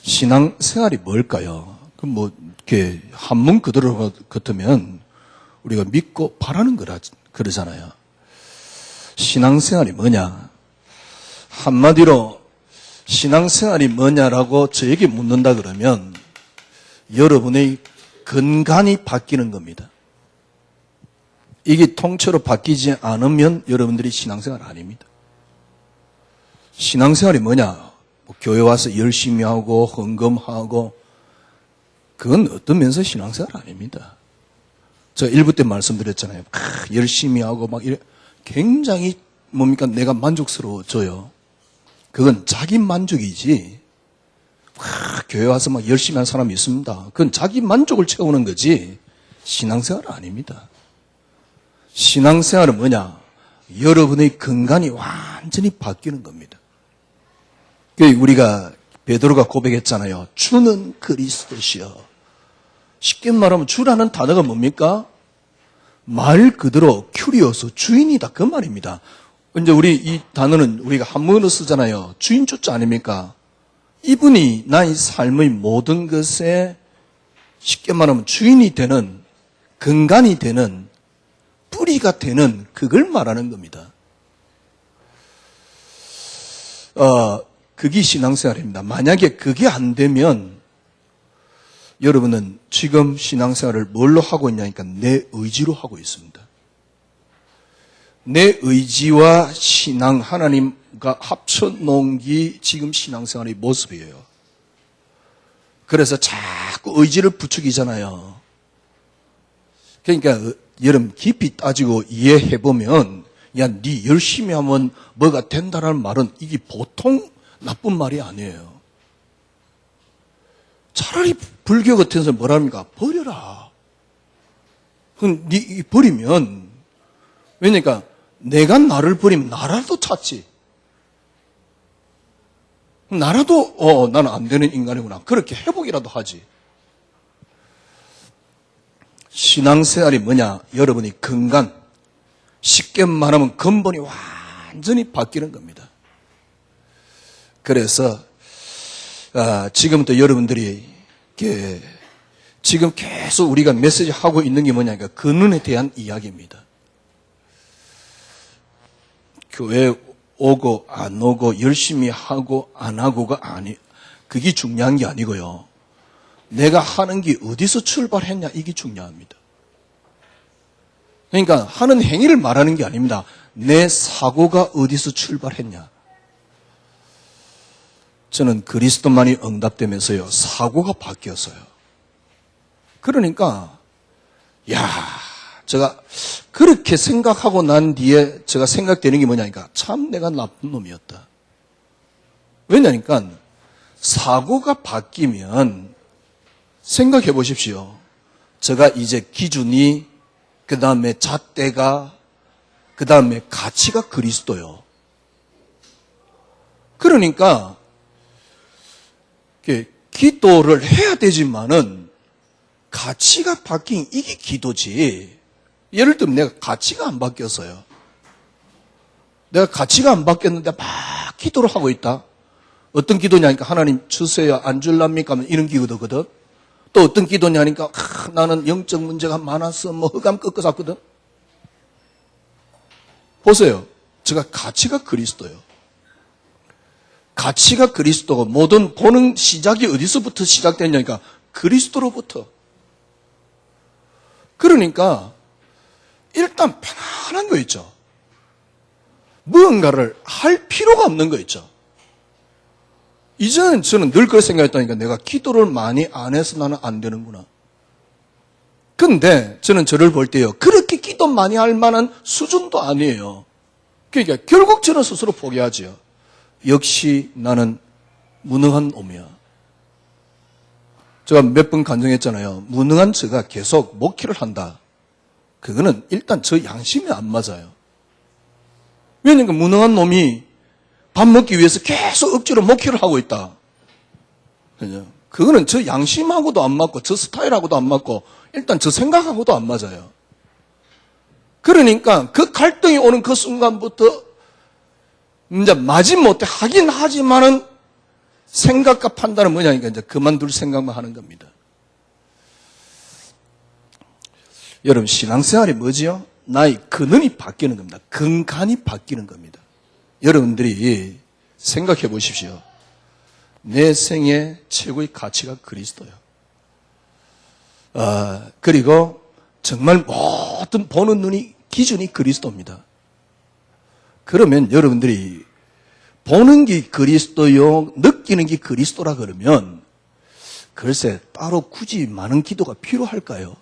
신앙생활이 뭘까요? 이렇게 한문 그대로 같으면 우리가 믿고 바라는 거라 그러잖아요. 신앙생활이 뭐냐? 한마디로 신앙생활이 뭐냐라고 저에게 묻는다 그러면 여러분의 근간이 바뀌는 겁니다. 이게 통째로 바뀌지 않으면 여러분들이 신앙생활 아닙니다. 신앙생활이 뭐냐? 교회 와서 열심히 하고 헌금하고 그건 어떤 면에서 신앙생활 아닙니다. 제가 1부 때 말씀드렸잖아요. 열심히 하고 굉장히 내가 만족스러워져요. 그건 자기 만족이지. 교회 와서 열심히 한 사람이 있습니다. 그건 자기 만족을 채우는 거지 신앙생활 아닙니다. 신앙생활은 뭐냐? 여러분의 근간이 완전히 바뀌는 겁니다. 우리가 베드로가 고백했잖아요. 주는 그리스도시여. 쉽게 말하면 주라는 단어가 뭡니까? 말 그대로 큐리오스, 주인이다 그 말입니다. 이제 우리 이 단어는 우리가 한문으로 쓰잖아요. 주인 주자 아닙니까? 이분이 나의 삶의 모든 것에 쉽게 말하면 주인이 되는, 근간이 되는, 뿌리가 되는 그걸 말하는 겁니다. 그게 신앙생활입니다. 만약에 그게 안 되면 여러분은 지금 신앙생활을 뭘로 하고 있냐니까 내 의지로 하고 있습니다. 내 의지와 신앙 하나님과 합쳐놓은 게 지금 신앙생활의 모습이에요. 그래서 자꾸 의지를 부추기잖아요. 그러니까 여러분 깊이 따지고 이해해보면 야, 네 열심히 하면 뭐가 된다라는 말은 이게 보통 나쁜 말이 아니에요. 차라리 불교 같은 데서 뭐랍니까? 버려라. 그럼 네 버리면 왜냐니까 내가 나를 버리면 나라도 찾지. 나라도 나는 안 되는 인간이구나. 그렇게 회복이라도 하지. 신앙생활이 뭐냐? 여러분이 근간, 쉽게 말하면 근본이 완전히 바뀌는 겁니다. 그래서 지금부터 여러분들이 지금 계속 우리가 메시지 하고 있는 게 뭐냐니까 근원에 대한 이야기입니다. 교회 오고 안 오고 열심히 하고 안 하고가 그게 중요한 게 아니고요. 내가 하는 게 어디서 출발했냐 이게 중요합니다. 그러니까 하는 행위를 말하는 게 아닙니다. 내 사고가 어디서 출발했냐. 저는 그리스도만이 응답되면서요. 사고가 바뀌었어요. 그러니까 제가 그렇게 생각하고 난 뒤에 제가 생각되는 게 뭐냐니까 참 내가 나쁜 놈이었다. 왜냐니까 사고가 바뀌면 생각해 보십시오. 제가 이제 기준이 그 다음에 잣대가 그 다음에 가치가 그리스도요. 그러니까 기도를 해야 되지만은 가치가 바뀐 이게 기도지. 예를 들면 내가 가치가 안 바뀌었어요. 내가 가치가 안 바뀌었는데 막 기도를 하고 있다. 어떤 기도냐니까 하나님 주세요 안 줄랍니까? 이런 기도거든. 또 어떤 기도냐니까 나는 영적 문제가 많아서 흑암 꺾어놨거든. 보세요. 제가 가치가 그리스도요. 가치가 그리스도고 모든 보는 시작이 어디서부터 시작되냐니까 그리스도로부터. 그러니까 일단 편안한 거 있죠. 무언가를 할 필요가 없는 거 있죠. 이제는 저는 늘 그렇게 생각했다니까 내가 기도를 많이 안 해서 나는 안 되는구나. 근데 저는 저를 볼 때요. 그렇게 기도 많이 할 만한 수준도 아니에요. 그러니까 결국 저는 스스로 포기하지요. 역시 나는 무능한 놈이야. 제가 몇 번 간증했잖아요. 무능한 제가 계속 목회를 한다. 그거는 일단 저 양심에 안 맞아요. 왜냐면 무능한 놈이 밥 먹기 위해서 계속 억지로 목회를 하고 있다. 그거는 저 양심하고도 안 맞고 저 스타일하고도 안 맞고 일단 저 생각하고도 안 맞아요. 그러니까 그 갈등이 오는 그 순간부터 이제 마지못해 하긴 하지만은 생각과 판단은 뭐냐니까 이제 그만둘 생각만 하는 겁니다. 여러분, 신앙생활이 뭐지요? 나의 근원이 바뀌는 겁니다. 근간이 바뀌는 겁니다. 여러분들이 생각해 보십시오. 내 생의 최고의 가치가 그리스도예요. 그리고 정말 모든 보는 눈이 기준이 그리스도입니다. 그러면 여러분들이 보는 게 그리스도요, 느끼는 게 그리스도라 그러면 글쎄 따로 굳이 많은 기도가 필요할까요?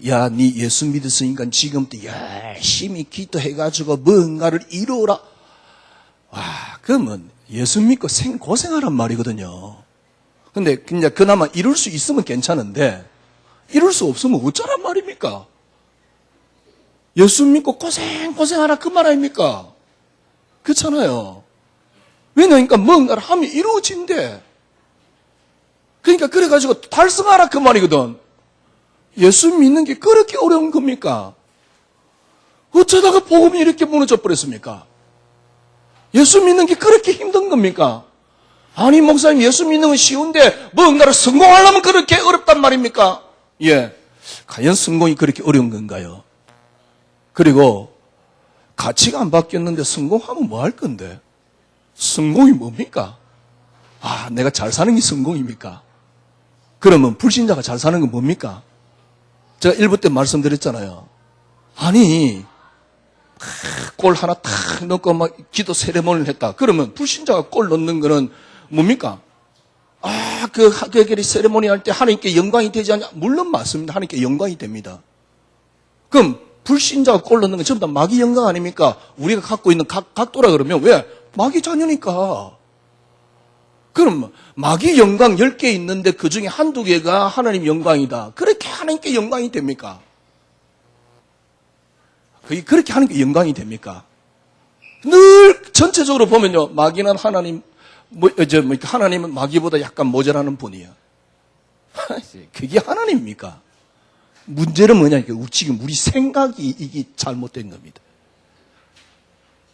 야, 네 예수 믿었으니까 지금부터 열심히 기도해가지고 뭔가를 이루어라. 와, 그러면 예수 믿고 고생하란 말이거든요. 근데 그냥 그나마 이룰 수 있으면 괜찮은데 이룰 수 없으면 어쩌란 말입니까? 예수 믿고 고생하라 그 말 아닙니까? 그렇잖아요. 왜냐니까 뭔가를 하면 이루어진대. 그러니까 그래가지고 달성하라 그 말이거든. 예수 믿는 게 그렇게 어려운 겁니까? 어쩌다가 복음이 이렇게 무너져 버렸습니까? 예수 믿는 게 그렇게 힘든 겁니까? 아니, 목사님, 예수 믿는 건 쉬운데 뭔가를 성공하려면 그렇게 어렵단 말입니까? 예. 과연 성공이 그렇게 어려운 건가요? 그리고 가치가 안 바뀌었는데 성공하면 뭐 할 건데? 성공이 뭡니까? 내가 잘 사는 게 성공입니까? 그러면 불신자가 잘 사는 건 뭡니까? 제가 1부 때 말씀드렸잖아요. 아니, 골 하나 탁 넣고 막 기도 세레모니를 했다. 그러면 불신자가 골 넣는 거는 뭡니까? 그 세레모니 할 때 하나님께 영광이 되지 않냐? 물론 맞습니다. 하나님께 영광이 됩니다. 그럼 불신자가 골 넣는 건 전부 다 마귀 영광 아닙니까? 우리가 갖고 있는 각도라 그러면 왜? 마귀 자녀니까. 그럼 마귀 영광 10개 있는데 그 중에 한두 개가 하나님 영광이다. 그렇게 하나님께 영광이 됩니까? 그렇게 하나님께 영광이 됩니까? 늘 전체적으로 보면요. 마귀는 하나님은 마귀보다 약간 모자라는 분이에요. 그게 하나님입니까? 문제는 뭐냐니까 지금 우리 생각이 이게 잘못된 겁니다.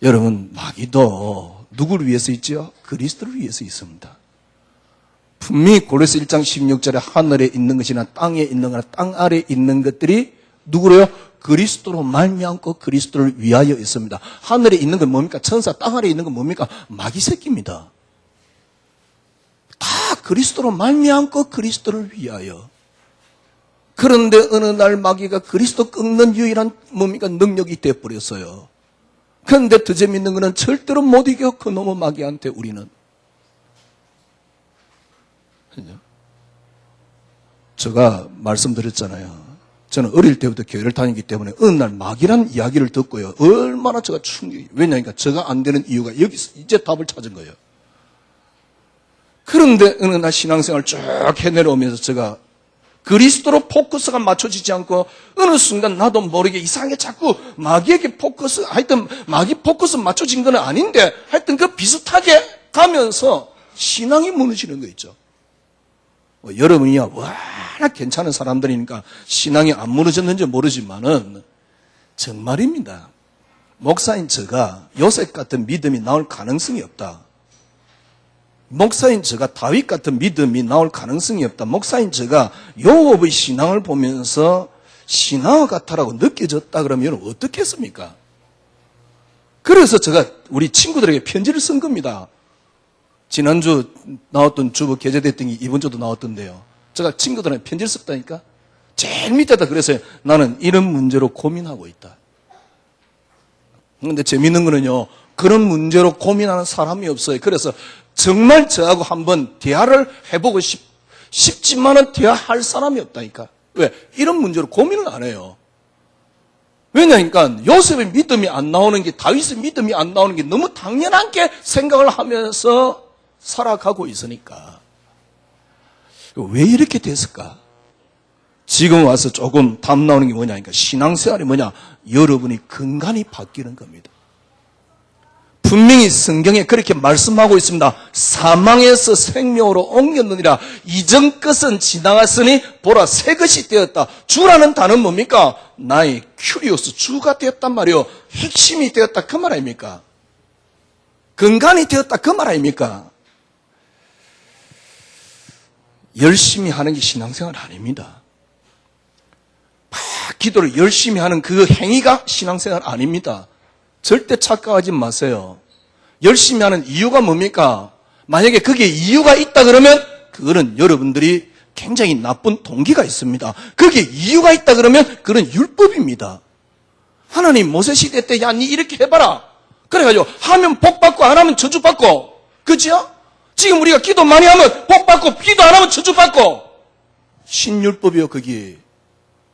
여러분, 마귀도 누구를 위해서 있죠? 그리스도를 위해서 있습니다. 분명히 고린도서 1장 16절에 하늘에 있는 것이나 땅에 있는 거나 땅 아래에 있는 것들이 누구로요? 그리스도로 말미암고 그리스도를 위하여 있습니다. 하늘에 있는 건 뭡니까? 천사, 땅 아래에 있는 건 뭡니까? 마귀 새끼입니다. 다 그리스도로 말미암고 그리스도를 위하여. 그런데 어느 날 마귀가 그리스도 꺾는 유일한 뭡니까? 능력이 되어버렸어요. 그런데 더 재밌는 거는 절대로 못 이겨 그 놈의 마귀한테 우리는. 제가 말씀드렸잖아요. 저는 어릴 때부터 교회를 다니기 때문에 어느 날 마귀란 이야기를 듣고요. 얼마나 제가 충격이. 왜냐니까 제가 안 되는 이유가 여기서 이제 답을 찾은 거예요. 그런데 어느 날 신앙생활 쭉 해내려오면서 제가 그리스도로 포커스가 맞춰지지 않고 어느 순간 나도 모르게 이상하게 자꾸 마귀에게 하여튼 마귀 포커스 맞춰진 건 아닌데 하여튼 그 비슷하게 가면서 신앙이 무너지는 거 있죠. 여러분이야 워낙 괜찮은 사람들이니까 신앙이 안 무너졌는지 모르지만은 정말입니다. 목사인 제가 요셉 같은 믿음이 나올 가능성이 없다. 목사인 제가 다윗 같은 믿음이 나올 가능성이 없다. 목사인 제가 요업의 신앙을 보면서 신앙과 같아라고 느껴졌다 그러면 여러분 어떻게 했습니까? 그래서 제가 우리 친구들에게 편지를 쓴 겁니다. 지난주 나왔던 주보 게재됐던 게 이번 주도 나왔던데요. 제가 친구들한테 편지를 썼다니까. 제일 밑에다 그랬어요. 나는 이런 문제로 고민하고 있다. 그런데 재밌는 거는요. 그런 문제로 고민하는 사람이 없어요. 그래서 정말 저하고 한번 대화를 해보고 싶지만은 대화할 사람이 없다니까. 왜? 이런 문제로 고민을 안 해요. 왜냐니까 요셉의 믿음이 안 나오는 게 다윗의 믿음이 안 나오는 게 너무 당연한 게 생각을 하면서 살아가고 있으니까. 왜 이렇게 됐을까? 지금 와서 조금 답 나오는 게 뭐냐니까 신앙생활이 뭐냐? 여러분이 근간이 바뀌는 겁니다. 분명히 성경에 그렇게 말씀하고 있습니다. 사망에서 생명으로 옮겼느니라. 이전 것은 지나갔으니 보라 새 것이 되었다. 주라는 단어는 뭡니까? 나의 큐리오스 주가 되었단 말이요. 핵심이 되었다 그 말 아닙니까? 근간이 되었다 그 말 아닙니까? 열심히 하는 게 신앙생활 아닙니다. 기도를 열심히 하는 그 행위가 신앙생활 아닙니다. 절대 착각하지 마세요. 열심히 하는 이유가 뭡니까? 만약에 그게 이유가 있다 그러면 그거는 여러분들이 굉장히 나쁜 동기가 있습니다. 그게 이유가 있다 그러면 그건 율법입니다. 하나님 모세 시대 때 야, 니 이렇게 해봐라. 그래가지고 하면 복 받고 안 하면 저주 받고, 그죠? 지금 우리가 기도 많이 하면 복 받고 기도 안 하면 저주 받고. 신율법이요 그게.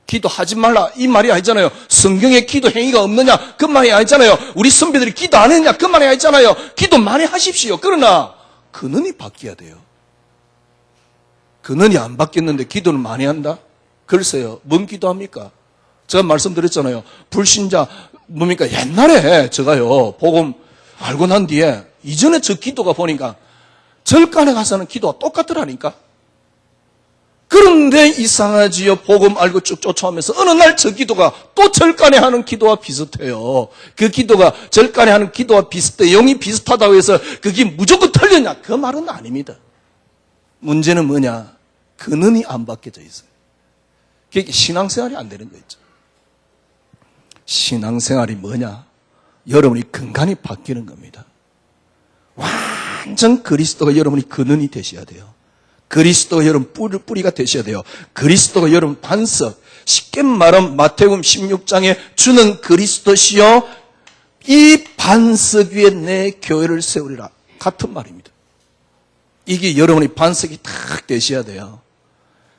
기도하지 말라 이 말이 아니잖아요. 성경에 기도 행위가 없느냐 그 말이 아니잖아요. 우리 선배들이 기도 안 했냐 그 말이 아니잖아요. 기도 많이 하십시오. 그러나 근원이 바뀌어야 돼요. 근원이 안 바뀌었는데 기도는 많이 한다? 글쎄요. 뭔 기도합니까? 제가 말씀드렸잖아요. 불신자 뭡니까? 옛날에 제가요 복음 알고 난 뒤에 이전에 저 기도가 보니까 절간에 가서는 기도가 똑같더라니까. 그런데 이상하지요. 복음 알고 쭉 쫓아오면서 어느 날 저 기도가 또 절간에 하는 기도와 비슷해요. 그 기도가 절간에 하는 기도와 비슷해. 영이 비슷하다고 해서 그게 무조건 틀렸냐? 그 말은 아닙니다. 문제는 뭐냐? 근원이 안 바뀌어져 있어요. 그게 신앙생활이 안 되는 거죠. 신앙생활이 뭐냐? 여러분이 근간이 바뀌는 겁니다. 완전 그리스도가 여러분이 근원이 되셔야 돼요. 그리스도가 여러분 뿌리가 되셔야 돼요. 그리스도가 여러분 반석. 쉽게 말하면 마태복음 16장에 주는 그리스도시요 이 반석 위에 내 교회를 세우리라. 같은 말입니다. 이게 여러분이 반석이 딱 되셔야 돼요.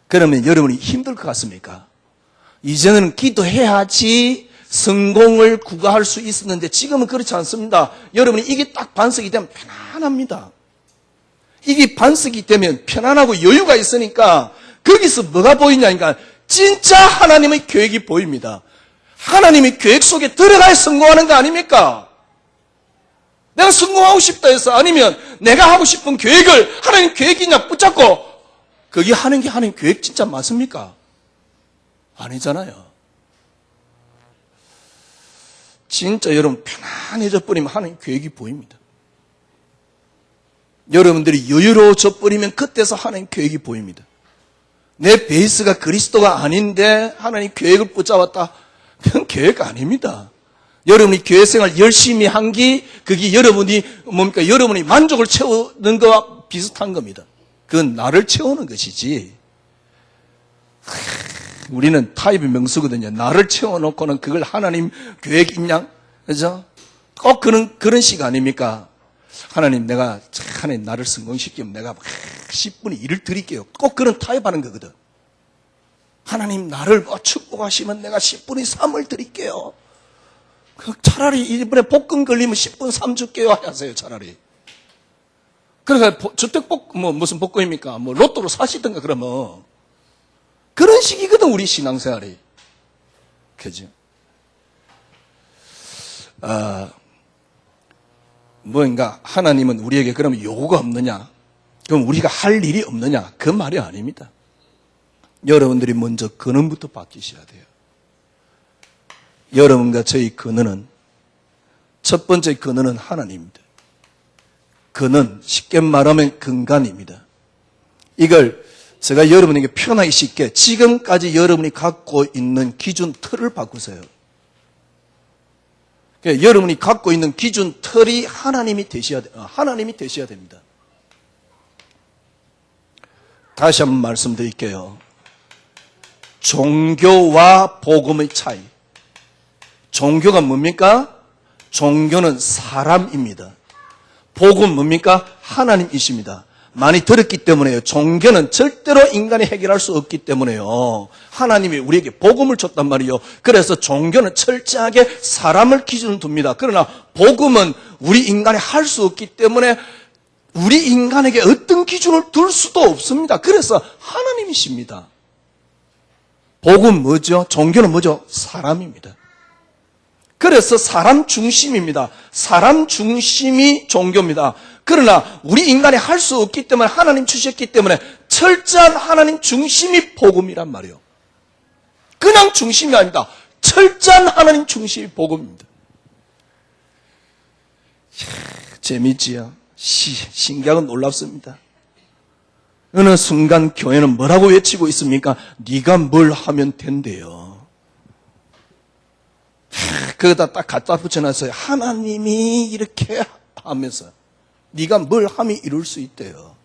그러면 여러분이 힘들 것 같습니까? 이제는 기도해야지 성공을 구가할 수 있었는데 지금은 그렇지 않습니다. 여러분이 이게 딱 반석이 되면 편안합니다. 이게 반석이 되면 편안하고 여유가 있으니까 거기서 뭐가 보이냐니까 진짜 하나님의 계획이 보입니다. 하나님의 계획 속에 들어가야 성공하는 거 아닙니까? 내가 성공하고 싶다 해서 아니면 내가 하고 싶은 계획을 하나님 계획이냐 붙잡고 거기 하는 게 하나님 계획 진짜 맞습니까? 아니잖아요. 진짜 여러분 편안해져 버리면 하나님 계획이 보입니다. 여러분들이 여유로워져 버리면 그때서 하나님 계획이 보입니다. 내 베이스가 그리스도가 아닌데 하나님 계획을 붙잡았다. 그건 계획 아닙니다. 여러분이 교회생활 열심히 한 게 그게 여러분이 뭡니까? 여러분이 만족을 채우는 것과 비슷한 겁니다. 그건 나를 채우는 것이지. 우리는 타입의 명수거든요. 나를 채워놓고는 그걸 하나님 계획 있냐? 그죠? 꼭 그런 식 아닙니까? 하나님 하나님 나를 성공시키면 내가 10분의 1을 드릴게요. 꼭 그런 타입 하는 거거든. 하나님 나를 축복하시면 내가 10분의 3을 드릴게요. 차라리 이번에 복권 걸리면 10분 3 줄게요 하세요, 차라리. 그러니까 무슨 복권입니까? 로또로 사시든가 그러면. 그런 식이거든, 우리 신앙생활이. 그죠? 뭔가 하나님은 우리에게 그러면 요구가 없느냐? 그럼 우리가 할 일이 없느냐? 그 말이 아닙니다. 여러분들이 먼저 근원부터 바뀌셔야 돼요. 여러분과 저희 근원은 첫 번째 근원은 하나님입니다. 근원, 쉽게 말하면 근간입니다. 이걸 제가 여러분에게 표현하기 쉽게 지금까지 여러분이 갖고 있는 기준 틀을 바꾸세요. 그러니까 여러분이 갖고 있는 기준 틀이 하나님이 되셔야 됩니다. 다시 한번 말씀드릴게요. 종교와 복음의 차이. 종교가 뭡니까? 종교는 사람입니다. 복음은 뭡니까? 하나님이십니다. 많이 들었기 때문에요. 종교는 절대로 인간이 해결할 수 없기 때문에요. 하나님이 우리에게 복음을 줬단 말이에요. 그래서 종교는 철저하게 사람을 기준으로 둡니다. 그러나 복음은 우리 인간이 할 수 없기 때문에 우리 인간에게 어떤 기준을 둘 수도 없습니다. 그래서 하나님이십니다. 복음 뭐죠? 종교는 뭐죠? 사람입니다. 그래서 사람 중심입니다. 사람 중심이 종교입니다. 그러나 우리 인간이 할 수 없기 때문에 하나님 주셨기 때문에 철저한 하나님 중심이 복음이란 말이에요. 그냥 중심이 아닙니다. 철저한 하나님 중심이 복음입니다. 재밌지요? 신기하고 놀랍습니다. 어느 순간 교회는 뭐라고 외치고 있습니까? 네가 뭘 하면 된대요. 거기다 딱 갖다 붙여놨어요. 하나님이 이렇게 하면서 네가 뭘 하면 이룰 수 있대요.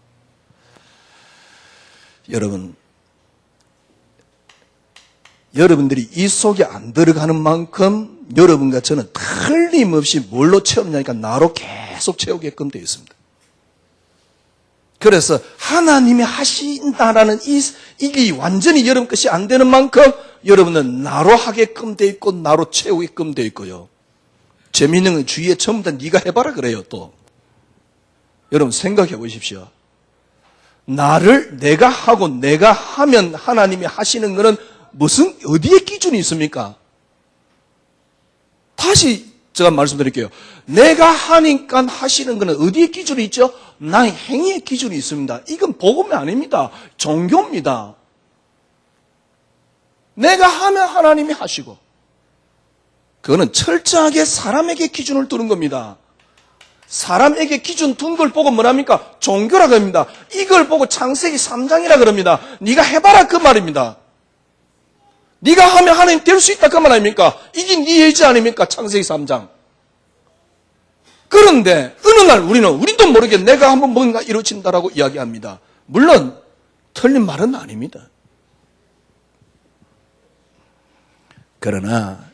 여러분들이 이 속에 안 들어가는 만큼 여러분과 저는 틀림없이 뭘로 채우냐니까 나로 계속 채우게끔 되어 있습니다. 그래서 하나님이 하신다라는 이게 완전히 여러분 것이 안 되는 만큼 여러분은 나로 하게끔 돼 있고 나로 채우게끔 돼 있고요. 재미있는 건 주위에 전부 다 네가 해봐라 그래요. 또 여러분 생각해 보십시오. 내가 하고 내가 하면 하나님이 하시는 것은 어디에 기준이 있습니까? 다시 제가 말씀드릴게요. 내가 하니까 하시는 것은 어디에 기준이 있죠? 나의 행위의 기준이 있습니다. 이건 복음이 아닙니다. 종교입니다. 내가 하면 하나님이 하시고, 그거는 철저하게 사람에게 기준을 두는 겁니다. 사람에게 기준 둔 걸 보고 뭐랍니까? 종교라고 합니다. 이걸 보고 창세기 3장이라 그럽니다. 네가 해봐라 그 말입니다. 네가 하면 하나님 될 수 있다 그 말 아닙니까? 이게 네 의지 아닙니까? 창세기 3장. 그런데 어느 날 우리도 모르게 내가 한번 뭔가 이루어진다라고 이야기합니다. 물론 틀린 말은 아닙니다. 그러나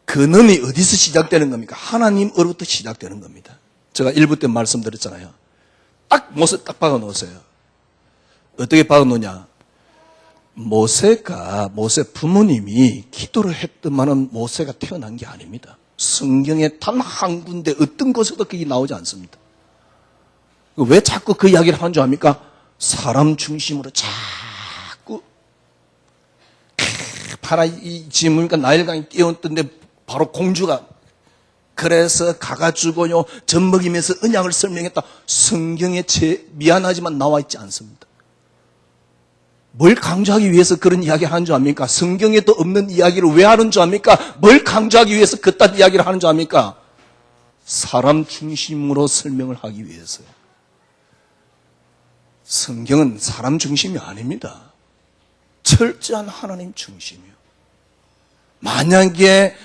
근원이 어디서 시작되는 겁니까? 하나님으로부터 시작되는 겁니다. 제가 1부 때 말씀드렸잖아요. 모세 딱 박아놓으세요. 어떻게 박아놓냐? 모세 부모님이 기도를 했더만은 모세가 태어난 게 아닙니다. 성경에 단 한 군데 어떤 곳에도 그게 나오지 않습니다. 왜 자꾸 그 이야기를 하는 줄 압니까? 사람 중심으로 자꾸 지문이니까 나일강이 뛰어왔던데 바로 공주가 그래서 가가지고요 젖 먹이면서 언약을 설명했다. 성경에 미안하지만 나와 있지 않습니다. 뭘 강조하기 위해서 그런 이야기를 하는 줄 압니까? 성경에도 없는 이야기를 왜 하는 줄 압니까? 뭘 강조하기 위해서 그딴 이야기를 하는 줄 압니까? 사람 중심으로 설명을 하기 위해서요. 성경은 사람 중심이 아닙니다. 철저한 하나님 중심이요. 만약에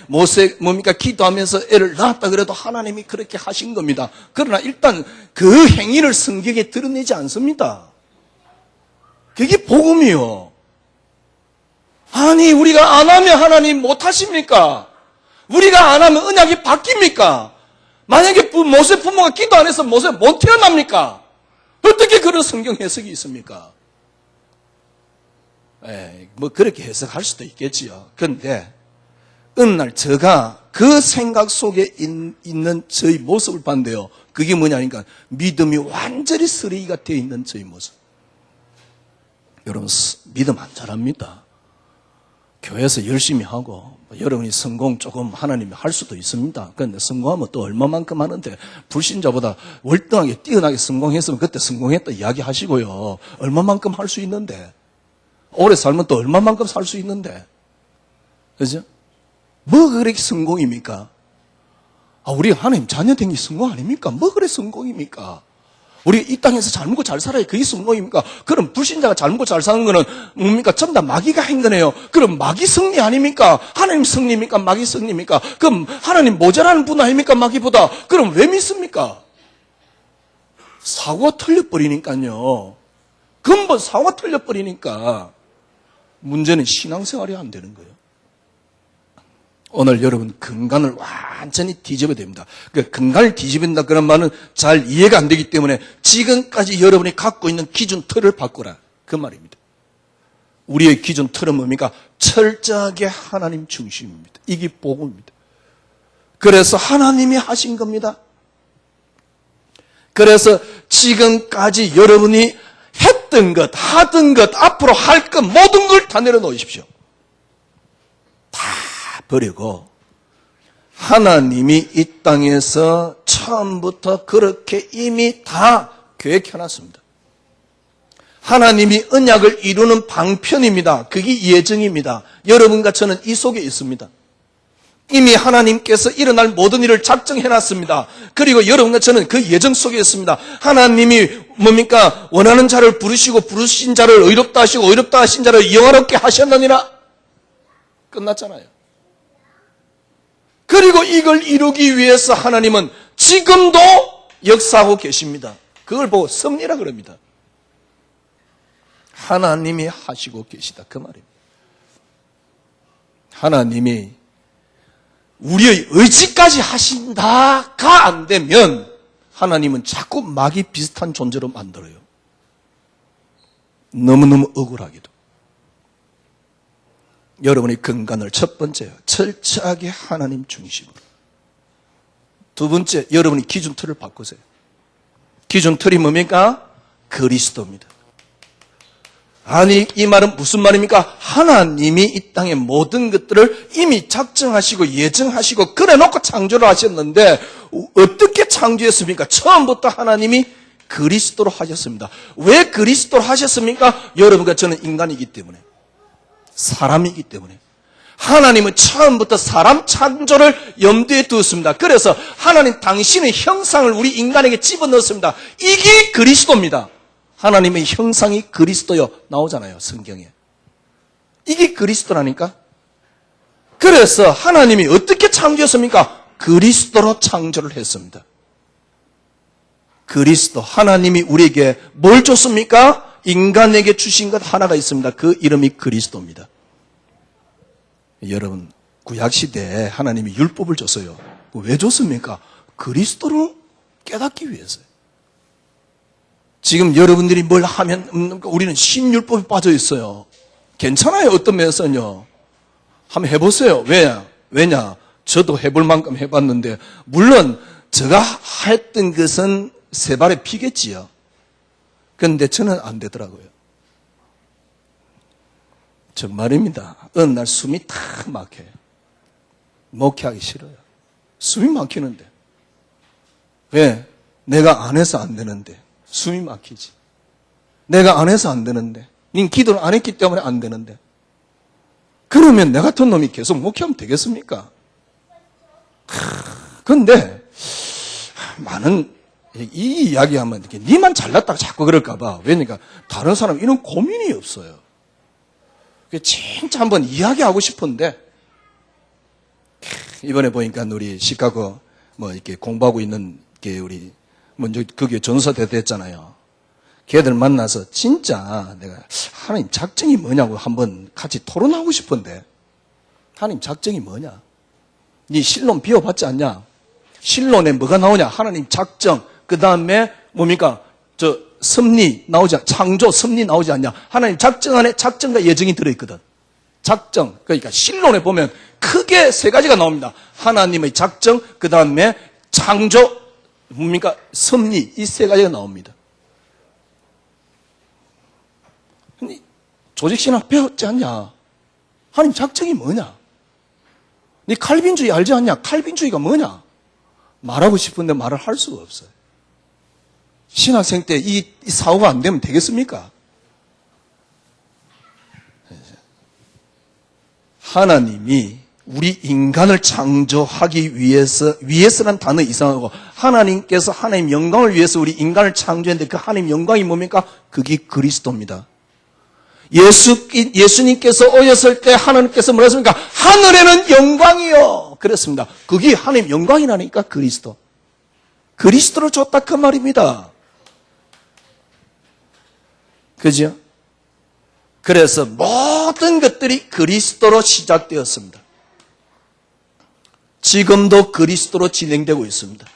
기도하면서 애를 낳았다 그래도 하나님이 그렇게 하신 겁니다. 그러나 일단 그 행위를 성경에 드러내지 않습니다. 그게 복음이요. 아니 우리가 안 하면 하나님 못 하십니까? 우리가 안 하면 언약이 바뀝니까? 만약에 모세 부모가 기도 안 해서 모세 못 태어납니까? 어떻게 그런 성경 해석이 있습니까? 그렇게 해석할 수도 있겠지요. 그런데 어느 날 제가 그 생각 속에 있는 저희 모습을 봤는데요. 그게 뭐냐니까 믿음이 완전히 쓰레기가 되어 있는 저희 모습. 여러분 믿음 안 잘합니다. 교회에서 열심히 하고 여러분이 성공 조금 하나님이 할 수도 있습니다. 그런데 성공하면 또 얼마만큼 하는데 불신자보다 월등하게 뛰어나게 성공했으면 그때 성공했다 이야기하시고요. 얼마만큼 할 수 있는데 오래 살면 또 얼마만큼 살 수 있는데 그죠? 뭐가 그렇게 성공입니까? 우리가 하나님 자녀 된 게 성공 아닙니까? 뭐 그래 성공입니까? 우리 이 땅에서 잘 먹고 잘 살아야 그게 성공입니까? 그럼 불신자가 잘 먹고 잘 사는 거는 뭡니까? 전부 다 마귀가 한 거네요. 그럼 마귀 승리 아닙니까? 하나님 승리입니까? 마귀 승리입니까? 그럼 하나님 모자라는 분 아닙니까? 마귀보다. 그럼 왜 믿습니까? 사고가 틀려버리니까요. 근본 사고가 틀려버리니까 문제는 신앙생활이 안 되는 거예요. 오늘 여러분 근간을 완전히 뒤집어야 됩니다. 그 근간을 뒤집는다 그런 말은 잘 이해가 안 되기 때문에 지금까지 여러분이 갖고 있는 기준 틀을 바꾸라 그 말입니다. 우리의 기준 틀은 뭡니까? 철저하게 하나님 중심입니다. 이게 복음입니다. 그래서 하나님이 하신 겁니다. 그래서 지금까지 여러분이 했던 것, 하던 것, 앞으로 할 것 모든 걸 다 내려놓으십시오. 다 버리고 하나님이 이 땅에서 처음부터 그렇게 이미 다 계획해놨습니다. 하나님이 언약을 이루는 방편입니다. 그게 예정입니다. 여러분과 저는 이 속에 있습니다. 이미 하나님께서 일어날 모든 일을 작정해놨습니다. 그리고 여러분과 저는 그 예정 속에 있습니다. 하나님이 뭡니까? 원하는 자를 부르시고 부르신 자를 의롭다 하시고 의롭다 하신 자를 영화롭게 하셨느니라. 끝났잖아요. 그리고 이걸 이루기 위해서 하나님은 지금도 역사하고 계십니다. 그걸 보고 섭리라 그럽니다. 하나님이 하시고 계시다 그 말입니다. 하나님이 우리의 의지까지 하신다가 안 되면 하나님은 자꾸 마귀 비슷한 존재로 만들어요. 너무너무 억울하게도. 여러분의 근간을 첫 번째요, 철저하게 하나님 중심으로. 두 번째, 여러분이 기준틀을 바꾸세요. 기준틀이 뭡니까? 그리스도입니다. 아니, 이 말은 무슨 말입니까? 하나님이 이 땅의 모든 것들을 이미 작정하시고 예정하시고 그래놓고 창조를 하셨는데 어떻게 창조했습니까? 처음부터 하나님이 그리스도로 하셨습니다. 왜 그리스도로 하셨습니까? 여러분과 저는 인간이기 때문에, 사람이기 때문에. 하나님은 처음부터 사람 창조를 염두에 두었습니다. 그래서 하나님 당신의 형상을 우리 인간에게 집어넣었습니다. 이게 그리스도입니다. 하나님의 형상이 그리스도요 나오잖아요, 성경에. 이게 그리스도라니까. 그래서 하나님이 어떻게 창조했습니까? 그리스도로 창조를 했습니다. 그리스도, 하나님이 우리에게 뭘 줬습니까? 인간에게 주신 것 하나가 있습니다. 그 이름이 그리스도입니다. 여러분, 구약시대에 하나님이 율법을 줬어요. 왜 줬습니까? 그리스도를 깨닫기 위해서요. 지금 여러분들이 뭘 하면 우리는 신율법에 빠져 있어요. 괜찮아요, 어떤 면에서는요. 한번 해보세요. 왜냐? 저도 해볼 만큼 해봤는데, 물론 제가 했던 것은 세 발의 피겠지요. 그런데 저는 안 되더라고요. 정말입니다. 어느 날 숨이 탁 막혀요. 목회하기 싫어요. 숨이 막히는데. 왜? 내가 안 해서 안 되는데. 숨이 막히지. 내가 안 해서 안 되는데. 닌 기도를 안 했기 때문에 안 되는데. 그러면 내 같은 놈이 계속 목회하면 되겠습니까? 그런데 많은 이 이야기하면 이렇게 니만 잘났다고 자꾸 그럴까봐. 왜냐니까 다른 사람 이런 고민이 없어요. 진짜 한번 이야기하고 싶은데 이번에 보니까 우리 시카고 이렇게 공부하고 있는 게 우리 먼저 그게 전사대 됐잖아요. 걔들 만나서 진짜 내가 하나님 작정이 뭐냐고 한번 같이 토론하고 싶은데 하나님 작정이 뭐냐? 네 실론 비워봤지 않냐? 실론에 뭐가 나오냐? 하나님 작정. 그 다음에 뭡니까? 섭리 나오지 않냐? 창조 섭리 나오지 않냐? 하나님 작정 안에 작정과 예정이 들어있거든. 작정. 그러니까 실론에 보면 크게 세 가지가 나옵니다. 하나님의 작정, 그 다음에 창조, 뭡니까? 섭리. 이 세 가지가 나옵니다. 조직신학 배웠지 않냐? 하나님 작정이 뭐냐? 네 칼빈주의 알지 않냐? 칼빈주의가 뭐냐? 말하고 싶은데 말을 할 수가 없어요. 신학생 때 이 사고가 안 되면 되겠습니까? 하나님이 우리 인간을 창조하기 위해서란 단어 이상하고 하나님께서 하나님 영광을 위해서 우리 인간을 창조했는데 그 하나님 영광이 뭡니까? 그게 그리스도입니다. 예수님께서 오셨을 때 하나님께서 뭐라 했습니까? 하늘에는 영광이요. 그랬습니다. 그게 하나님 영광이라니까 그리스도. 그리스도를 줬다 그 말입니다. 그죠? 그래서 모든 것들이 그리스도로 시작되었습니다. 지금도 그리스도로 진행되고 있습니다.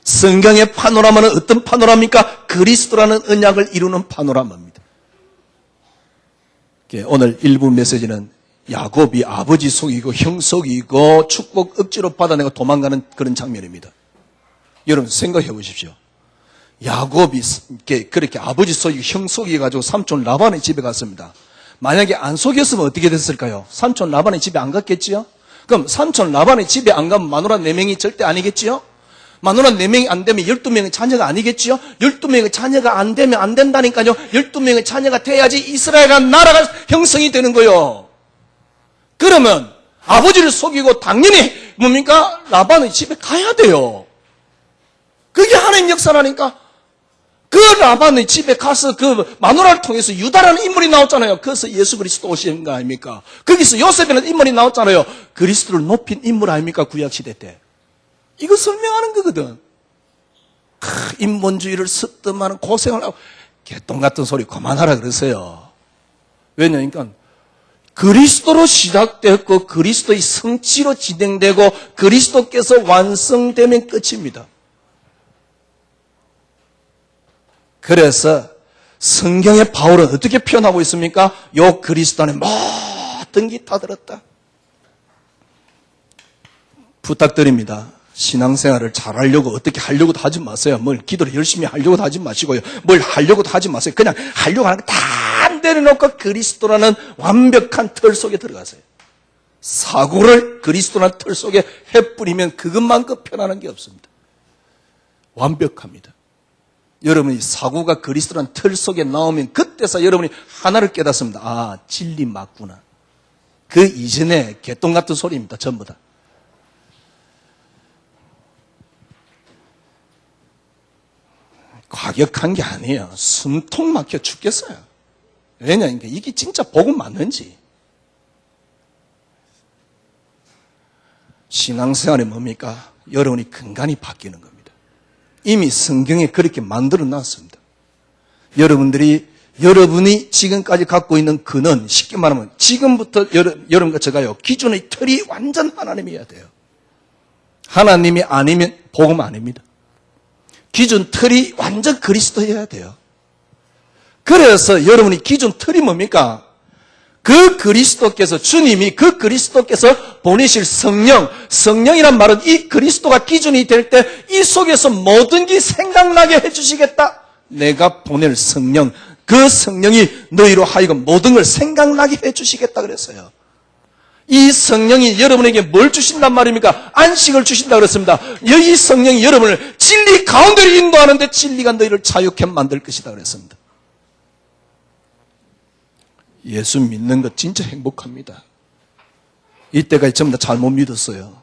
성경의 파노라마는 어떤 파노라마입니까? 그리스도라는 언약을 이루는 파노라마입니다. 오늘 일부 메시지는 야곱이 아버지 속이고 형 속이고 축복 억지로 받아내고 도망가는 그런 장면입니다. 여러분 생각해 보십시오. 야곱이 그렇게 아버지 속이고 형 속여가지고 삼촌 라반의 집에 갔습니다. 만약에 안 속였으면 어떻게 됐을까요? 삼촌 라반의 집에 안 갔겠지요? 그럼 삼촌 라반의 집에 안 가면 마누라 4명이 절대 아니겠지요? 마누라 4명이 안 되면 12명의 자녀가 아니겠지요? 12명의 자녀가 안 되면 안 된다니까요. 12명의 자녀가 돼야지 이스라엘이라는 나라가 형성이 되는 거요. 그러면 아버지를 속이고 당연히 뭡니까? 라반의 집에 가야 돼요. 그게 하나님 역사라니까. 그 라반의 집에 가서 그 마누라를 통해서 유다라는 인물이 나왔잖아요. 그래서 예수 그리스도 오신 거 아닙니까? 거기서 요셉이라는 인물이 나왔잖아요. 그리스도를 높인 인물 아닙니까? 구약시대 때. 이거 설명하는 거거든. 인본주의를 쓰뜸하는 고생을 하고 개똥 같은 소리 그만하라 그러세요. 왜냐니까 그리스도로 시작됐고 그리스도의 성취로 진행되고 그리스도께서 완성되면 끝입니다. 그래서 성경의 바울은 어떻게 표현하고 있습니까? 요 그리스도 안에 모든 게 다 들었다. 부탁드립니다. 신앙생활을 잘하려고 어떻게 하려고도 하지 마세요. 뭘 기도를 열심히 하려고도 하지 마시고요. 뭘 하려고도 하지 마세요. 그냥 하려고 하는 거 다 내려놓고 그리스도라는 완벽한 틀 속에 들어가세요. 사고를 그리스도라는 틀 속에 해뿌리면 그것만큼 편안한 게 없습니다. 완벽합니다. 여러분이 사고가 그리스도라는 틀 속에 나오면 그때서 여러분이 하나를 깨닫습니다. 아, 진리 맞구나. 그 이전에 개똥 같은 소리입니다. 전부 다. 과격한 게 아니에요. 숨통 막혀 죽겠어요. 왜냐니까 이게 진짜 복음 맞는지. 신앙생활이 뭡니까? 여러분이 근간이 바뀌는 겁니다. 이미 성경에 그렇게 만들어 놨습니다. 여러분이 지금까지 갖고 있는 근원, 쉽게 말하면 지금부터 여러분과 제가요, 기존의 틀이 완전 하나님이어야 돼요. 하나님이 아니면 복음 아닙니다. 기존 틀이 완전 그리스도여야 돼요. 그래서 여러분이 기존 틀이 뭡니까? 그 그리스도께서, 주님이 그 그리스도께서 보내실 성령이란 말은 이 그리스도가 기준이 될 때 이 속에서 모든 게 생각나게 해주시겠다. 내가 보낼 성령, 그 성령이 너희로 하여금 모든 걸 생각나게 해주시겠다 그랬어요. 이 성령이 여러분에게 뭘 주신단 말입니까? 안식을 주신다 그랬습니다. 이 성령이 여러분을 진리 가운데로 인도하는데 진리가 너희를 자유케 만들 것이다 그랬습니다. 예수 믿는 것 진짜 행복합니다. 이때까지 전부 다 잘못 믿었어요.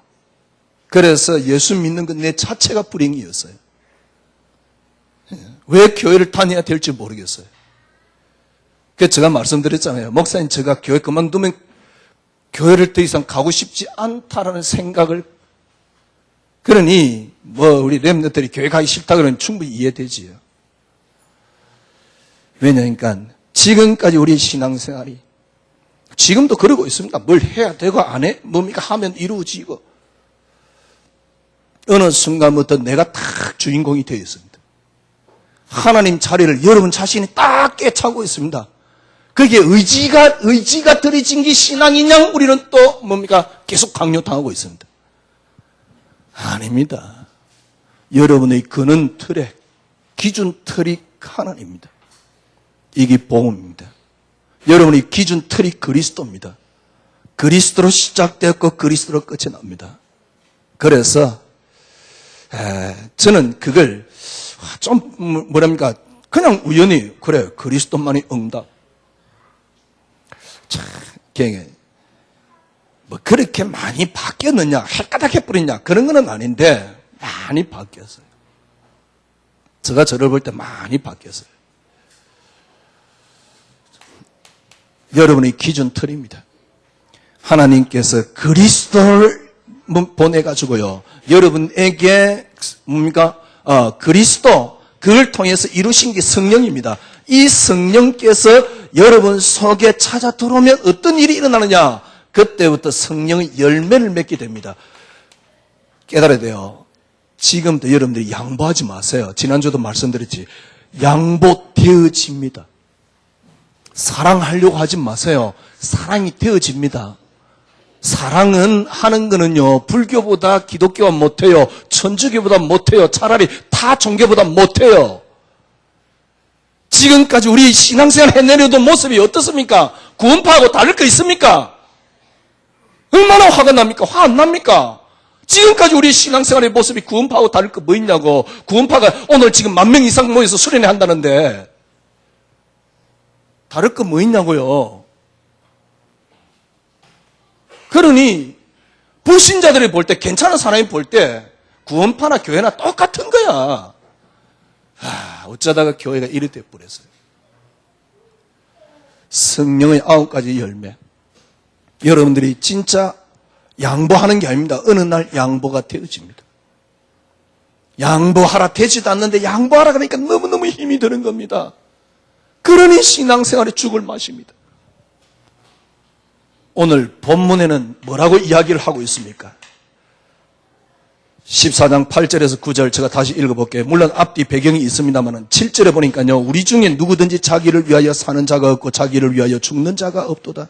그래서 예수 믿는 것 내 자체가 불행이었어요. 왜 교회를 다녀야 될지 모르겠어요. 그래서 제가 말씀드렸잖아요. 목사님, 제가 교회 그만두면 교회를 더 이상 가고 싶지 않다라는 생각을, 그러니 우리 렘너들이 교회 가기 싫다 그러면 충분히 이해되지요. 왜냐니까 지금까지 우리 신앙생활이 지금도 그러고 있습니다. 뭘 해야 되고 안 해 뭡니까? 하면 이루어지고 어느 순간부터 내가 딱 주인공이 되어 있습니다. 하나님 자리를 여러분 자신이 딱 깨차고 있습니다. 그게 의지가 들이진 게 신앙이냐? 우리는 또 뭡니까? 계속 강요당하고 있습니다. 아닙니다. 여러분의 근원 틀에 기준 틀이 하나님입니다. 이게 복음입니다. 여러분의 기준 틀이 그리스도입니다. 그리스도로 시작되었고 그리스도로 끝이 납니다. 그래서 저는 그걸 좀 뭐랍니까? 그냥 우연히 그래 그리스도만이 응답. 참, 뭐 그렇게 많이 바뀌었느냐, 헷가닥 해버리냐 그런 건 아닌데 많이 바뀌었어요. 제가 저를 볼 때 많이 바뀌었어요. 여러분의 기준 틀입니다. 하나님께서 그리스도를 보내가지고요, 여러분에게 뭡니까? 그리스도, 그걸 통해서 이루신 게 성령입니다. 이 성령께서 여러분 속에 찾아 들어오면 어떤 일이 일어나느냐? 그때부터 성령의 열매를 맺게 됩니다. 깨달아야 돼요. 지금도 여러분들이 양보하지 마세요. 지난주도 말씀드렸지. 양보되어집니다. 사랑하려고 하지 마세요. 사랑이 되어집니다. 사랑은 하는 거는요, 불교보다 기독교가 못해요. 천주교보다 못해요. 차라리 타 종교보다 못해요. 지금까지 우리 신앙생활 해내려던 모습이 어떻습니까? 구원파하고 다를 거 있습니까? 얼마나 화가 납니까? 화 안 납니까? 지금까지 우리 신앙생활의 모습이 구원파하고 다를 거 뭐 있냐고. 구원파가 오늘 지금 10,000명 이상 모여서 수련회 한다는데 다를 거 뭐 있냐고요. 그러니 불신자들이 볼 때, 괜찮은 사람이 볼 때 구원파나 교회나 똑같은 거야. 어쩌다가 교회가 이리 돼버렸어요. 성령의 9가지 열매. 여러분들이 진짜 양보하는 게 아닙니다. 어느 날 양보가 되어집니다. 양보하라 되지도 않는데 양보하라 그러니까 너무너무 힘이 드는 겁니다. 그러니 신앙생활에 죽을 맛입니다. 오늘 본문에는 뭐라고 이야기를 하고 있습니까? 14장 8절에서 9절 제가 다시 읽어볼게요. 물론 앞뒤 배경이 있습니다만 7절에 보니까요. 우리 중에 누구든지 자기를 위하여 사는 자가 없고 자기를 위하여 죽는 자가 없도다.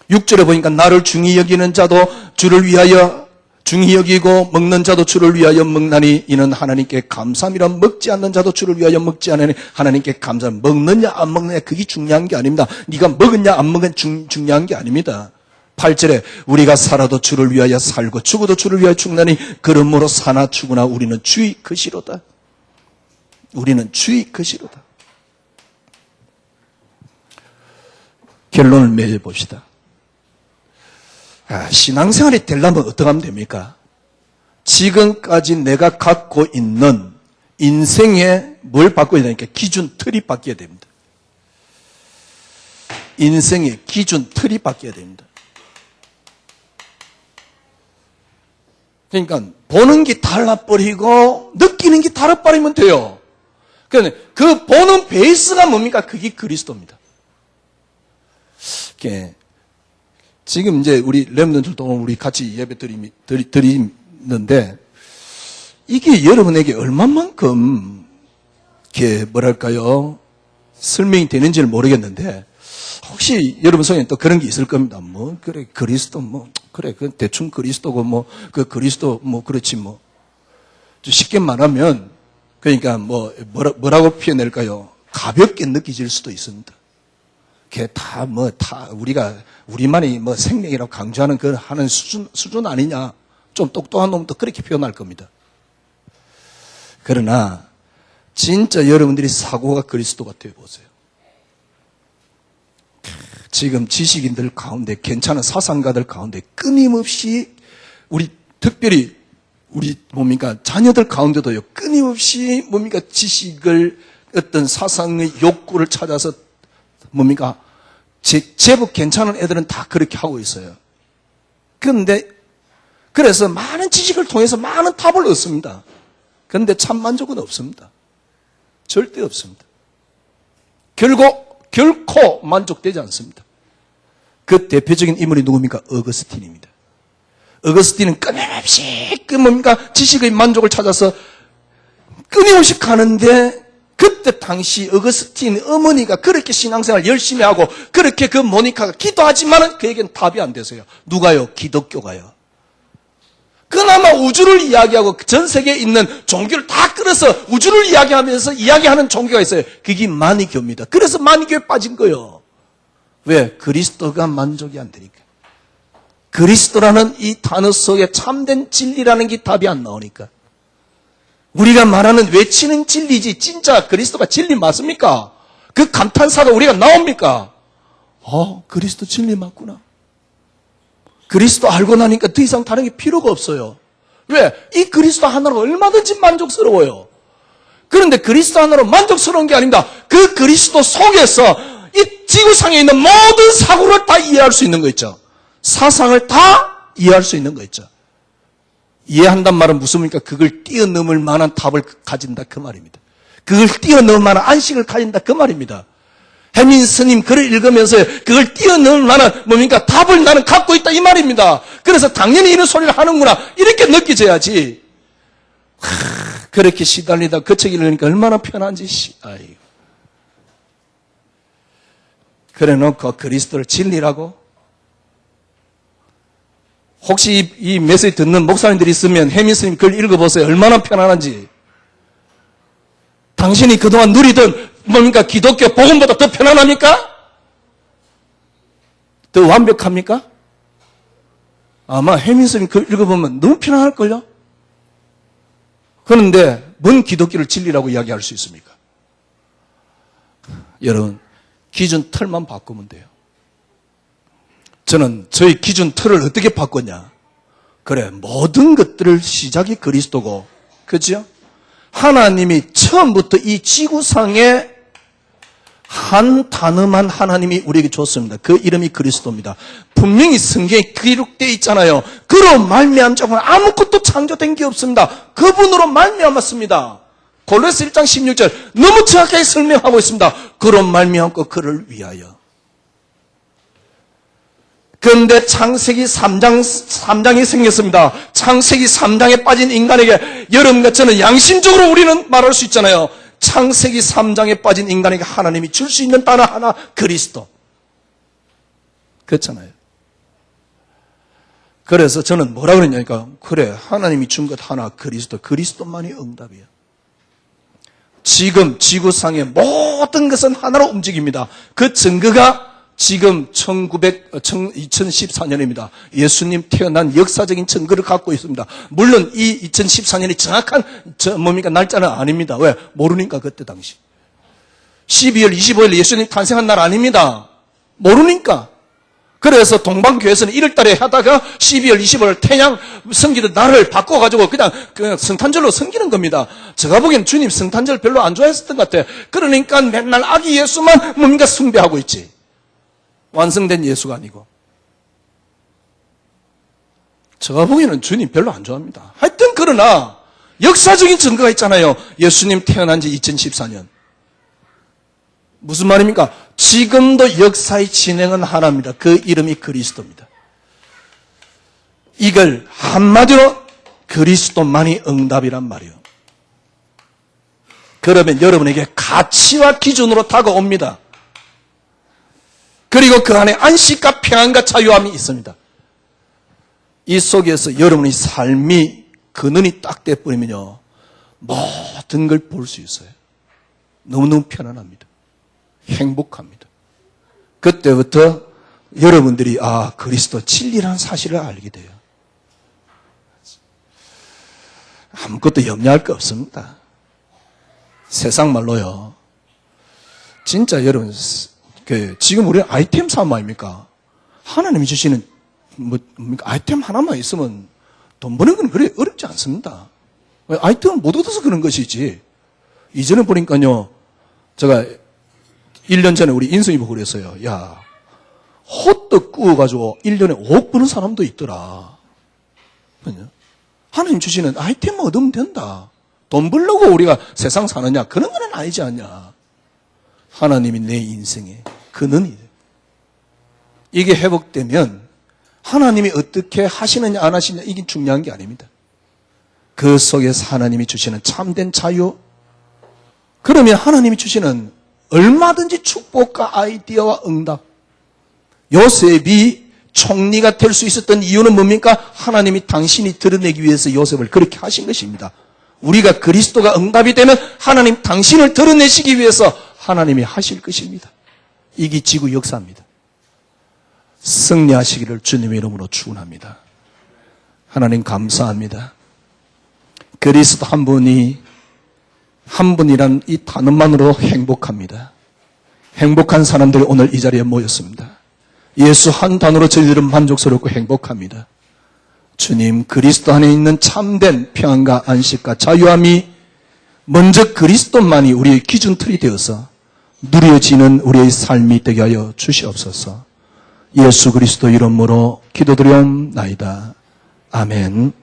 6절에 보니까 나를 중히 여기는 자도 주를 위하여 중히 여기고 먹는 자도 주를 위하여 먹나니 이는 하나님께 감사함이라. 먹지 않는 자도 주를 위하여 먹지 않으니 하나님께 감사함. 먹느냐 안 먹느냐 그게 중요한 게 아닙니다. 네가 먹었냐 안 먹은 중요한 게 아닙니다. 8절에 우리가 살아도 주를 위하여 살고 죽어도 주를 위하여 죽나니 그러므로 사나 죽으나 우리는 주의 것이로다. 우리는 주의 것이로다. 결론을 맺어봅시다. 신앙생활이 되려면 어떻게 하면 됩니까? 지금까지 내가 갖고 있는 인생에 뭘 바꿔야 되니까 기준 틀이 바뀌어야 됩니다. 인생의 기준 틀이 바뀌어야 됩니다. 그러니까 보는 게 달라버리고 느끼는 게 달라버리면 돼요. 그러니까 그 보는 베이스가 뭡니까? 그게 그리스도입니다. 지금 이제 우리 렘넌트들도 우리 같이 예배 드리는데 이게 여러분에게 얼마만큼 뭐랄까요? 설명이 되는지를 모르겠는데 혹시 여러분 속에 또 그런 게 있을 겁니다. 그래 그리스도 그래 그 대충 그리스도고 그 그리스도 그렇지 좀 쉽게 말하면 그러니까 뭐라고 표현할까요? 가볍게 느껴질 수도 있습니다. 그게 다 우리가 우리만이 생명이라고 강조하는 그 하는 수준 아니냐? 좀 똑똑한 놈도 그렇게 표현할 겁니다. 그러나 진짜 여러분들이 사고가 그리스도가 되어보세요. 지금 지식인들 가운데 괜찮은 사상가들 가운데 끊임없이 특별히 우리 자녀들 가운데도요 끊임없이 지식을 어떤 사상의 욕구를 찾아서 제법 괜찮은 애들은 다 그렇게 하고 있어요. 그래서 많은 지식을 통해서 많은 답을 얻습니다. 그런데 참 만족은 없습니다. 절대 없습니다. 결코 만족되지 않습니다. 그 대표적인 인물이 누굽니까? 어거스틴입니다. 어거스틴은 끊임없이 지식의 만족을 찾아서 끊임없이 가는데 그때 당시 어거스틴 어머니가 그렇게 신앙생활 열심히 하고 그렇게 그 모니카가 기도하지만은 그에겐 답이 안 되세요. 누가요? 기독교가요. 그나마 우주를 이야기하고 전 세계에 있는 종교를 다 끌어서 우주를 이야기하면서 이야기하는 종교가 있어요. 그게 마니교입니다. 그래서 마니교에 빠진 거예요. 왜? 그리스도가 만족이 안 되니까. 그리스도라는 이 단어 속에 참된 진리라는 게 답이 안 나오니까. 우리가 말하는 외치는 진리지 진짜 그리스도가 진리 맞습니까? 그 감탄사가 우리가 나옵니까? 그리스도 진리 맞구나. 그리스도 알고 나니까 더 이상 다른 게 필요가 없어요. 왜? 이 그리스도 하나로 얼마든지 만족스러워요. 그런데 그리스도 하나로 만족스러운 게 아닙니다. 그 그리스도 속에서 이 지구상에 있는 모든 사고를 다 이해할 수 있는 거 있죠. 사상을 다 이해할 수 있는 거 있죠. 이해한단 말은 무슨입니까? 그걸 뛰어넘을 만한 답을 가진다 그 말입니다. 그걸 뛰어넘을 만한 안식을 가진다 그 말입니다. 해민 스님 글을 읽으면서 그걸 뛰어넘을 만한 답을 나는 갖고 있다 이 말입니다. 그래서 당연히 이런 소리를 하는구나 이렇게 느껴져야지. 그렇게 시달리다 거쳐기를 하니까 얼마나 편한지. 그래 놓고 그리스도를 진리라고? 혹시 이 메시지 듣는 목사님들이 있으면 해민 스님 글 읽어보세요. 얼마나 편안한지. 당신이 그동안 누리던 기독교 복음보다 더 편안합니까? 더 완벽합니까? 아마 해민 스님 글 읽어보면 너무 편안할걸요? 그런데 뭔 기독교를 진리라고 이야기할 수 있습니까? 여러분 기준 틀만 바꾸면 돼요. 저는 저희 기준 틀을 어떻게 바꿨냐? 그래, 모든 것들을 시작이 그리스도고, 그죠? 하나님이 처음부터 이 지구상에 한 단어만 하나님이 우리에게 줬습니다. 그 이름이 그리스도입니다. 분명히 성경에 기록되어 있잖아요. 그로 말미암은 아무것도 창조된 게 없습니다. 그분으로 말미암았습니다. 골로새 1장 16절 너무 정확하게 설명하고 있습니다. 그로 말미암고 그를 위하여. 그런데 창세기 3장이 생겼습니다. 창세기 3장에 빠진 인간에게 여러분과 저는 양심적으로 우리는 말할 수 있잖아요. 창세기 3장에 빠진 인간에게 하나님이 줄 수 있는 단어 하나, 그리스도. 그렇잖아요. 그래서 저는 뭐라 그랬냐니까, 그래, 하나님이 준 것 하나, 그리스도만이 응답이에요. 지금 지구상의 모든 것은 하나로 움직입니다. 그 증거가 지금 2014년입니다. 예수님 태어난 역사적인 증거를 갖고 있습니다. 물론 이 2014년이 정확한 날짜는 아닙니다. 왜? 모르니까 그때 당시. 12월 25일 예수님 탄생한 날 아닙니다. 모르니까. 그래서 동방교회에서는 1월 달에 하다가 12월 25일 태양 섬기는 날을 바꿔가지고 그냥 성탄절로 섬기는 겁니다. 제가 보기엔 주님 성탄절 별로 안 좋아했었던 것 같아요. 그러니까 맨날 아기 예수만 뭡니까 숭배하고 있지. 완성된 예수가 아니고. 제가 보기에는 주님 별로 안 좋아합니다. 하여튼 그러나 역사적인 증거가 있잖아요. 예수님 태어난 지 2014년. 무슨 말입니까? 지금도 역사의 진행은 하나입니다. 그 이름이 그리스도입니다. 이걸 한마디로 그리스도만이 응답이란 말이에요. 그러면 여러분에게 가치와 기준으로 다가옵니다. 그리고 그 안에 안식과 평안과 자유함이 있습니다. 이 속에서 여러분의 삶이 근원이 딱 돼버리면요, 모든 걸 볼 수 있어요. 너무너무 편안합니다. 행복합니다. 그때부터 여러분들이 그리스도 진리라는 사실을 알게 돼요. 아무것도 염려할 거 없습니다. 세상 말로요, 진짜 여러분, 지금 우리는 아이템 사업 아닙니까? 하나님이 주시는 아이템 하나만 있으면 돈 버는 건 그래 어렵지 않습니다. 아이템을 못 얻어서 그런 것이지. 이전에 보니까요, 제가 1년 전에 우리 인성이 보고 그랬어요. 야, 호떡 구워가지고 1년에 5억 버는 사람도 있더라. 하나님 주시는 아이템만 얻으면 된다. 돈 벌려고 우리가 세상 사느냐? 그런 건 아니지 않냐. 하나님이 내 인생의 근원이에요. 이게 회복되면 하나님이 어떻게 하시느냐 안 하시느냐 이게 중요한 게 아닙니다. 그 속에서 하나님이 주시는 참된 자유, 그러면 하나님이 주시는 얼마든지 축복과 아이디어와 응답. 요셉이 총리가 될 수 있었던 이유는 뭡니까? 하나님이 당신이 드러내기 위해서 요셉을 그렇게 하신 것입니다. 우리가 그리스도가 응답이 되면 하나님 당신을 드러내시기 위해서 하나님이 하실 것입니다. 이게 지구 역사입니다. 승리하시기를 주님의 이름으로 축원합니다. 하나님 감사합니다. 그리스도 한 분이란 이 단어만으로 행복합니다. 행복한 사람들이 오늘 이 자리에 모였습니다. 예수 한 단어로 저희들은 만족스럽고 행복합니다. 주님, 그리스도 안에 있는 참된 평안과 안식과 자유함이 먼저 그리스도만이 우리의 기준틀이 되어서 누려지는 우리의 삶이 되게 하여 주시옵소서. 예수 그리스도 이름으로 기도드리옵나이다. 아멘.